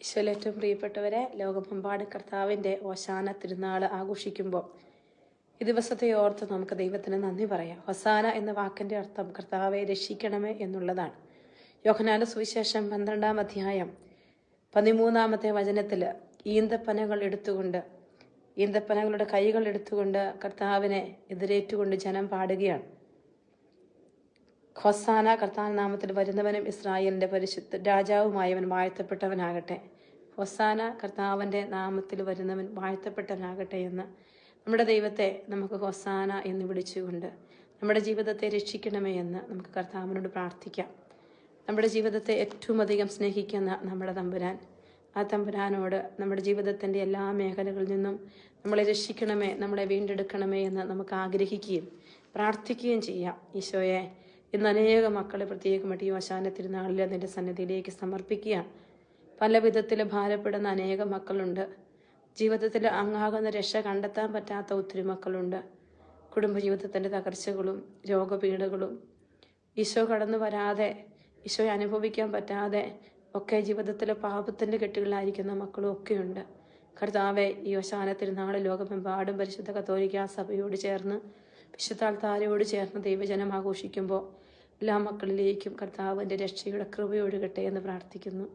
ഈശോയിൽ ഏറ്റവും പ്രിയപ്പെട്ടവരെ, ലോകമെമ്പാട് കർത്താവിൻ്റെ ഓശാന തിരുനാൾ ആഘോഷിക്കുമ്പോൾ ഈ ദിവസത്തെ ഓർത്ത് നമുക്ക് ദൈവത്തിന് നന്ദി പറയാം. ഹൊസാന എന്ന വാക്കിൻ്റെ അർത്ഥം കർത്താവെ രക്ഷിക്കണമേ എന്നുള്ളതാണ്. യോഹന്നാന്റെ സുവിശേഷം 12-ാം അധ്യായം 13-ാമത്തെ വചനത്തിൽ ഈന്തപ്പനകളുടെ കൈകൾ എടുത്തുകൊണ്ട് കർത്താവിനെ എതിരേറ്റുകൊണ്ട് ജനം പാടുകയാണ്. ഹൊസാന, കർത്താവ് നാമത്തിൽ വരുന്നവനും ഇസ്രായേലിൻ്റെ പരിശുദ്ധ രാജാവുമായവൻ വാഴ്ത്തപ്പെട്ടവനാകട്ടെ. ഹൊസാന, കർത്താവിൻ്റെ നാമത്തിൽ വരുന്നവൻ വാഴ്ത്തപ്പെട്ടവനാകട്ടെ എന്ന് നമ്മുടെ ദൈവത്തെ നമുക്ക് ഹൊസാന എന്ന് വിളിച്ചുകൊണ്ട് നമ്മുടെ ജീവിതത്തെ രക്ഷിക്കണമേ എന്ന് നമുക്ക് കർത്താവിനോട് പ്രാർത്ഥിക്കാം. നമ്മുടെ ജീവിതത്തെ ഏറ്റവും അധികം സ്നേഹിക്കുന്ന നമ്മുടെ തമ്പുരാൻ, ആ തമ്പുരാനോട് നമ്മുടെ ജീവിതത്തിൻ്റെ എല്ലാ മേഖലകളിൽ നിന്നും നമ്മളെ രക്ഷിക്കണമേ, നമ്മളെ വീണ്ടെടുക്കണമേ എന്ന് നമുക്ക് ആഗ്രഹിക്കുകയും പ്രാർത്ഥിക്കുകയും ചെയ്യാം. ഈശോയെ, ഇന്ന് അനേക മക്കളെ പ്രത്യേകമായിട്ട് ഈ ഓശാന തിരുനാളിൽ അതിൻ്റെ സന്നിധിയിലേക്ക് സമർപ്പിക്കുകയാണ്. പല വിധത്തിൽ ഭാരപ്പെടുന്ന അനേകം മക്കളുണ്ട്. ജീവിതത്തിൽ അങ്ങാകുന്ന രക്ഷ കണ്ടെത്താൻ പറ്റാത്ത ഒത്തിരി മക്കളുണ്ട്. കുടുംബജീവിതത്തിൻ്റെ തകർച്ചകളും രോഗപീഠകളും ഈശോ കടന്നു വരാതെ, ഈശോയെ അനുഭവിക്കാൻ പറ്റാതെ ഒക്കെ ജീവിതത്തിലെ പാപത്തിൻ്റെ കെട്ടുകളിലായിരിക്കുന്ന മക്കളും ഒക്കെയുണ്ട്. കർത്താവെ, ഈ ഓശാന തിരുനാൾ ലോകമെമ്പാടും പരിശുദ്ധ കത്തോലിക്കാ സഭയോട് ചേർന്ന് വിശുദ്ധ അൾത്താരയോട് ചേർന്ന് ദൈവജനം ആഘോഷിക്കുമ്പോൾ എല്ലാ മക്കളിലേക്കും കർത്താവിൻ്റെ രക്ഷയുടെ കൃപയൊഴുകട്ടെ എന്ന് പ്രാർത്ഥിക്കുന്നു.